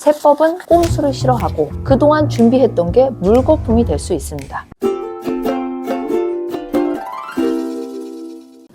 세법은 꼼수를 싫어하고 그동안 준비했던 게 물거품이 될 수 있습니다.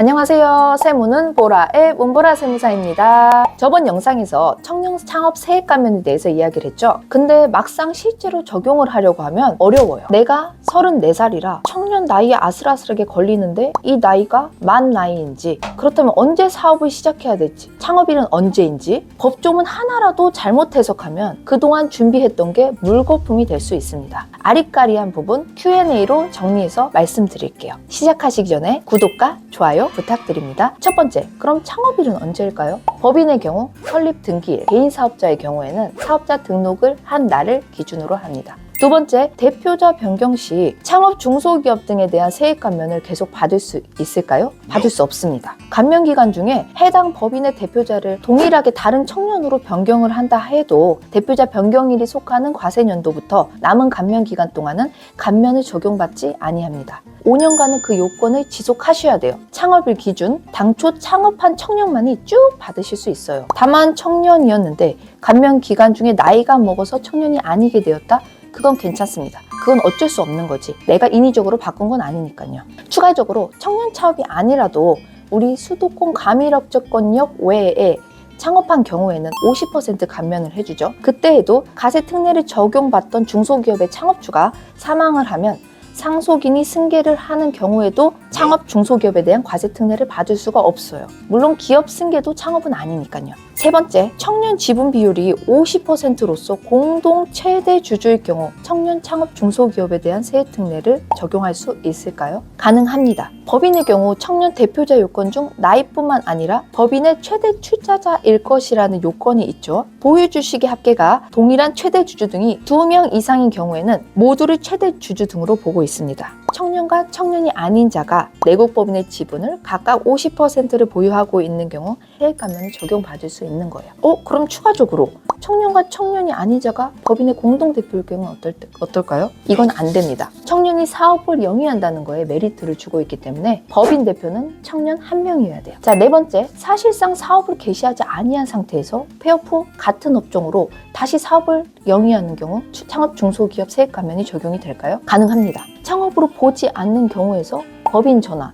안녕하세요. 세무는 보라의 문보라 세무사입니다. 저번 영상에서 청년 창업 세액 감면에 대해서 이야기를 했죠. 근데 막상 실제로 적용을 하려고 하면 어려워요. 내가 34살이라 청년 나이에 아슬아슬하게 걸리는데 이 나이가 만 나이인지, 그렇다면 언제 사업을 시작해야 될지, 창업일은 언제인지, 법조문 하나라도 잘못 해석하면 그동안 준비했던 게 물거품이 될 수 있습니다. 아리까리한 부분 Q&A로 정리해서 말씀드릴게요. 시작하시기 전에 구독과 좋아요 부탁드립니다. 첫 번째, 그럼 창업일은 언제일까요? 법인의 경우 설립 등기일, 개인 사업자의 경우에는 사업자 등록을 한 날을 기준으로 합니다. 두 번째, 대표자 변경 시 창업 중소기업 등에 대한 세액 감면을 계속 받을 수 있을까요? 받을 수 없습니다. 감면 기간 중에 해당 법인의 대표자를 동일하게 다른 청년으로 변경을 한다 해도 대표자 변경일이 속하는 과세년도부터 남은 감면 기간 동안은 감면을 적용받지 아니합니다. 5년간은 그 요건을 지속하셔야 돼요. 창업일 기준, 당초 창업한 청년만이 쭉 받으실 수 있어요. 다만 청년이었는데 감면 기간 중에 나이가 먹어서 청년이 아니게 되었다? 그건 괜찮습니다. 그건 어쩔 수 없는 거지. 내가 인위적으로 바꾼 건 아니니까요. 추가적으로 청년 창업이 아니라도 우리 수도권 가밀업적권역 외에 창업한 경우에는 50% 감면을 해주죠. 그때에도 가세 특례를 적용받던 중소기업의 창업주가 사망을 하면 상속인이 승계를 하는 경우에도 창업 중소기업에 대한 과세 특례를 받을 수가 없어요. 물론 기업 승계도 창업은 아니니까요. 세 번째, 청년 지분 비율이 50%로서 공동 최대 주주일 경우 청년 창업 중소기업에 대한 세액 특례를 적용할 수 있을까요? 가능합니다. 법인의 경우 청년 대표자 요건 중 나이뿐만 아니라 법인의 최대 출자자일 것이라는 요건이 있죠. 보유 주식의 합계가 동일한 최대 주주 등이 2명 이상인 경우에는 모두를 최대 주주 등으로 보고 있습니다. 청년과 청년이 아닌 자가 내국법인의 지분을 각각 50%를 보유하고 있는 경우 세액 감면을 적용받을 수 있는 거예요. 그럼 추가적으로 청년과 청년이 아닌 자가 법인의 공동대표일 경우는 어떨까요? 이건 안 됩니다. 청년이 사업을 영위한다는 거에 메리트를 주고 있기 때문에 법인 대표는 청년 1명이어야 돼요. 자, 네 번째, 사실상 사업을 개시하지 아니한 상태에서 폐업 후 같은 업종으로 다시 사업을 영위하는 경우 창업 중소기업 세액 감면이 적용이 될까요? 가능합니다. 창업으로 보지 않는 경우에서 법인 전환,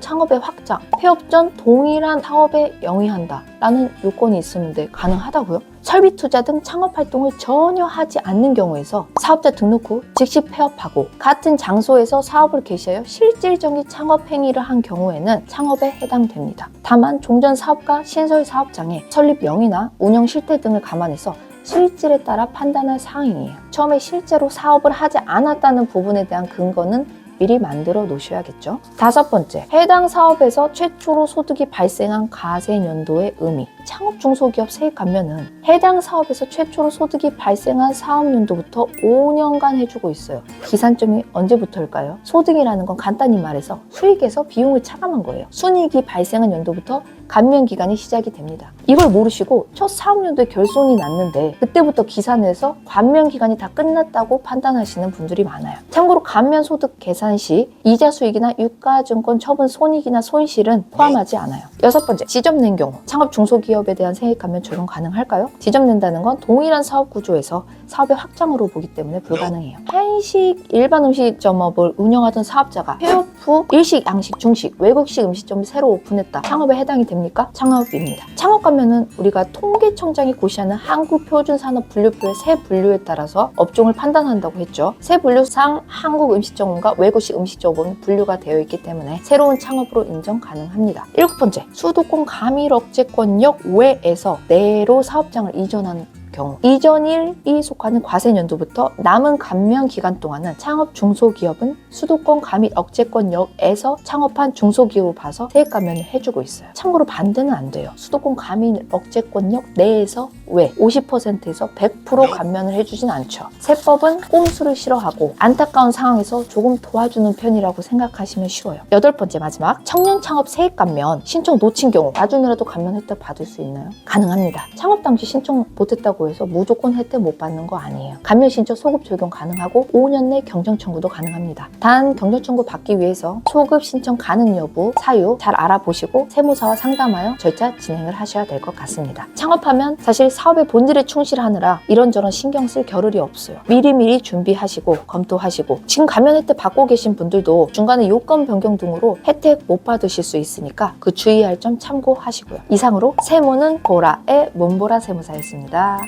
창업의 확장, 폐업 전 동일한 사업에 영위한다 라는 요건이 있었는데 가능하다고요? 설비 투자 등 창업 활동을 전혀 하지 않는 경우에서 사업자 등록 후 즉시 폐업하고 같은 장소에서 사업을 개시하여 실질적인 창업 행위를 한 경우에는 창업에 해당됩니다. 다만 종전 사업과 신설 사업장의 설립 영위나 운영 실태 등을 감안해서 실질에 따라 판단할 사항이에요. 처음에 실제로 사업을 하지 않았다는 부분에 대한 근거는 미리 만들어 놓으셔야겠죠. 다섯 번째, 해당 사업에서 최초로 소득이 발생한 가세년도의 의미. 창업 중소기업 세액 감면은 해당 사업에서 최초로 소득이 발생한 사업연도부터 5년간 해주고 있어요. 기산점이 언제부터일까요? 소득이라는 건 간단히 말해서 수익에서 비용을 차감한 거예요. 순이익이 발생한 연도부터 감면 기간이 시작이 됩니다. 이걸 모르시고 첫 사업연도에 결손이 났는데 그때부터 기산해서 감면 기간이 다 끝났다고 판단하시는 분들이 많아요. 참고로 감면 소득 계산 시 이자 수익이나 유가증권 처분 손익이나 손실은 포함하지 않아요. 여섯 번째, 지점낸 경우 창업 중소기업에 대한 세액 감면 적용 가능할까요? 지점낸다는 건 동일한 사업 구조에서 사업의 확장으로 보기 때문에 불가능해요. 한식 일반 음식점업을 운영하던 사업자가 폐업 후 일식, 양식, 중식, 외국식 음식점을 새로 오픈했다. 창업에 해당이 됩니까? 창업입니다. 창업 감면은 우리가 통계청장이 고시하는 한국표준산업분류표의 세 분류에 따라서 업종을 판단한다고 했죠. 세 분류상 한국 음식점과 외국식 음식점은 분류가 되어 있기 때문에 새로운 창업으로 인정 가능합니다. 일곱 번째, 수도권 가밀억제권역 외에서 내로 사업장을 이전한 경우 이전일이 속하는 과세년도부터 남은 감면 기간 동안은 창업 중소기업은 수도권 가밀억제권역에서 창업한 중소기업을 봐서 세액 감면을 해주고 있어요. 참고로 반대는 안 돼요. 수도권 가밀억제권역 내에서 외 50%에서 100% 감면을 해주진 않죠. 세법은 꼼수를 싫어하고 안타까운 상황에서 조금 도와주는 편이라고 생각하시면 쉬워요. 여덟 번째, 마지막, 청년 창업 세액 감면 신청 놓친 경우 나중에라도 감면 혜택 받을 수 있나요? 가능합니다. 창업 당시 신청 못했다고 해서 무조건 혜택 못 받는 거 아니에요. 감면 신청 소급 적용 가능하고 5년 내 경정 청구도 가능합니다. 단 경정 청구 받기 위해서 소급 신청 가능 여부, 사유 잘 알아보시고 세무사와 상담하여 절차 진행을 하셔야 될 것 같습니다. 창업하면 사실 사업의 본질에 충실하느라 이런저런 신경 쓸 겨를이 없어요. 미리미리 준비하시고 검토하시고, 지금 가면 혜택 받고 계신 분들도 중간에 요건 변경 등으로 혜택 못 받으실 수 있으니까 그 주의할 점 참고하시고요. 이상으로 세무는 보라의 문보라 세무사였습니다.